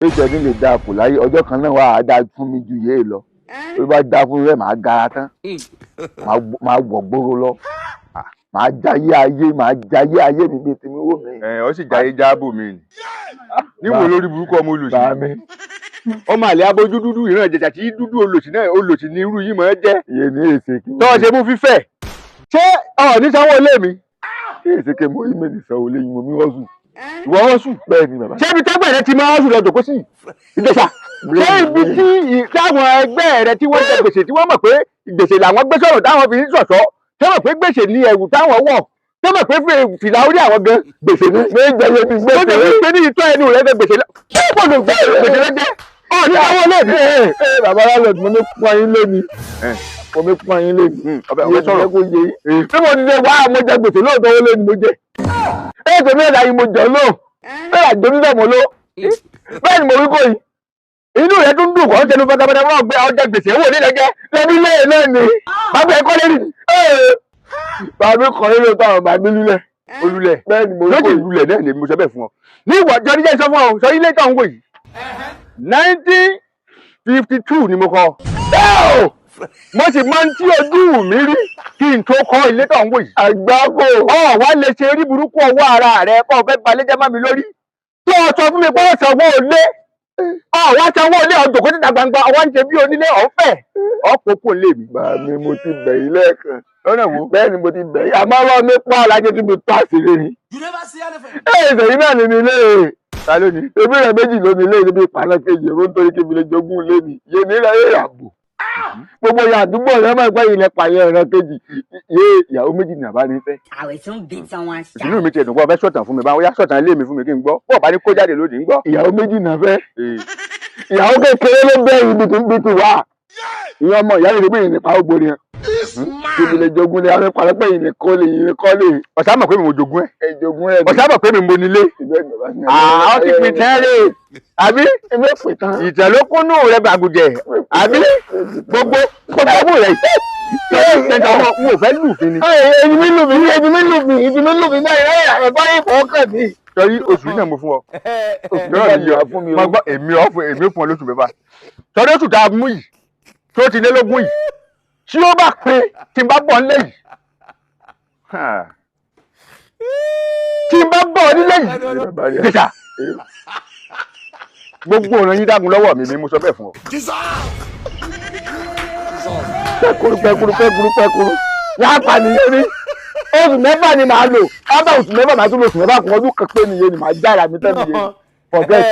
HOD lè dáa kù láyé ọjọ́ kan náà wà á dáa fún mi ju yéé lọ tó bá dáa fún rẹ màá gara tán màá wọ̀ gbóró lọ màá jayé ayé mi bíi tèmi wò mí. Ọ sì jayé jáàbò mi níwò lórí burúkú ọmọ olòṣì ọmọ àlè abojú dúdú ìran ìjẹ̀jà tí dúdú olòṣì ní irú yìí mọ̀ ẹ́ jẹ́. iye ní èsè kí tọ́ ṣe mú fífẹ́ ṣé ọ̀ ní sanwó ilé mi. èsè kí mo yí mi nìsan olè yìí mo mi wọ́n sùn. ìwọ wọ́n sùn. bẹ́ẹ̀ ni bàbá. ṣé ibi tẹ́gbẹ́ rẹ ti máa ń sùn lọ jòkó sí ìgbésà. ṣé ibi tí táwọn ẹgbẹ́ rẹ tí wọ́n jẹ gbèsè tí wọ́n mọ̀ pé gbèsè làwọn gbé sọ̀rọ̀ táwọn fi ń sọ̀sọ́ tẹ́ mọ̀ pé gbèsè ní ẹ̀wù táwọn wọ̀ tẹ́ mọ̀ pé fìlà orí àwọn gan gbèsè ní. méjì ayé mi gbèsè rẹ. ó ní ìtọ́ ẹnu rẹ fẹ́ gbèsè lọ. ṣé gbọ́dọ̀ gbèsè rẹ jẹ́ ọ̀ ní àwọn olóòdì. bàbá lálẹ́ mo ní pọ́n yín lé mi mo mi pọ́n yín lé mi. ọbẹ̀ sọ̀rọ̀ kó yé yín. bí mo ti ṣe wá mo jẹ gbèsè lóòótọ́ owó lé ni mo jẹ. ètò mi ẹ̀dá yìí mo jẹ lóò bẹ́ẹ̀ àjọ nílẹ̀ mo ló bẹ́ẹ̀ ni mo wí kò yìí. inú rẹ tún dùn kọ́ ṣẹnu fẹsẹ̀fẹsẹ̀ wọ́n gbé ọjà gbèsè owó nílẹ̀ jẹ́ lẹ́bí lé náà ni bàbá ẹ̀kọ́ lé ní. bàbá ẹ̀kọ́ lé ló táwọn bàbá mi lulẹ̀. olùlẹ̀ bẹ́ẹ̀ ni mo wí kò lójú yìí. ìlúlẹ̀ náà lè mo sọ bẹ́ẹ̀ fún ọ. ní ìwà jọdí jẹ́ sọ fún ọ sọ ilé tó ń wò yìí 1952 ni mo kọ́ mo sì máa ń tí ojú mi rí kí n tó kọ́ ilé tó ń wò yìí. àgbákò wá lè ṣe rí burúkú ọwọ́ ara rẹ kó o fẹ́ balẹ̀ jẹ́ má mi lórí tó o sọ fún mi pé ó sanwó ilé wá sanwó ilé ọjọ́ kó títa gbangba ọwọ́ ń ṣe bí onílé ọ̀fẹ́ ọ̀pọ̀pọ̀ lé mi. bàbá mi mo ti bẹ̀ yín lẹ́ẹ̀kan lọ́nà wo. bẹ́ẹ̀ ni mo ti bẹ̀ yín àmọ́ ọlọ́run mi pa alájẹ tí mo tó àṣírí ni. ìṣèyí náà ni mi lé ta ló ní. ebi rẹ méjì ló ní ilé níbi ìpàlọ́ kejì èrò nítorí kí mi lè jogún ilé ni yé ní ilẹ̀ yé àbò gbogbo ìyá àdúgbò rẹ máa gbọ́ ilẹ̀ pààyàn ẹ̀rọ kejì yé ìyàwó méjì ní àbá ní fẹ́. àwẹ̀ tún bí tiwọn ṣá. ìdùnnú mi ti ẹ̀dùn pọ̀ fẹ́ sọ̀tàn fún mi báwo yá sọ̀tàn ilé mi fún mi kí n gbọ́ pọ̀ bá ní kó jáde lónìí ń gbọ́. ìyàwó méjì náà fẹ́ ìyàwó kékeré ló bẹ́ ibi tó ń bí ti wá ìyá ọmọ ìyá rẹ̀ gbìyànjú nípa ó gbóni kí mi lè jogún lé àwọn ìpàlọ́ pé ìyìn kọ́ lè yìn kọ́ lè. ọ̀sán mọ̀ pé mi mo jogún ẹ̀. jogún ẹ̀ ọ̀sán mọ̀ pé mi mo nílé. àwọn ti pin tẹ́lẹ̀ àbí ìtẹ̀ ló kúnnú rẹ bàgùjẹ àbí gbogbo ọmọ rẹ n ò fẹ́ lùfín ni. èyí mi lùfín náà ẹ̀gbọ́n yìí fọ́ kàn mí. sọrí oṣù yìí náà mo fún ọ. náà ni yọ fún mi. mo gbọ́ èmi fún ọ lóṣù mẹ́fà. sọrí oṣù tá a mú yìí tó ti lé lógún yìí tí ó bá pé tí n bá bọ̀ nílé yìí tí n bá bọ̀ nílé yìí gbèsà gbogbo ọ̀nà yín dágun lọ́wọ́ mi mo sọ bẹ́ẹ̀ fún ọ. pẹ́kuru yàtà nìyẹn ni oṣù mẹ́fà ni màá lò kábà oṣù mẹ́fà màá tún lò oṣù mẹ́fà kún ọdún kan pé nìyẹn ni màá jára mi tẹ́ nìyẹn forget.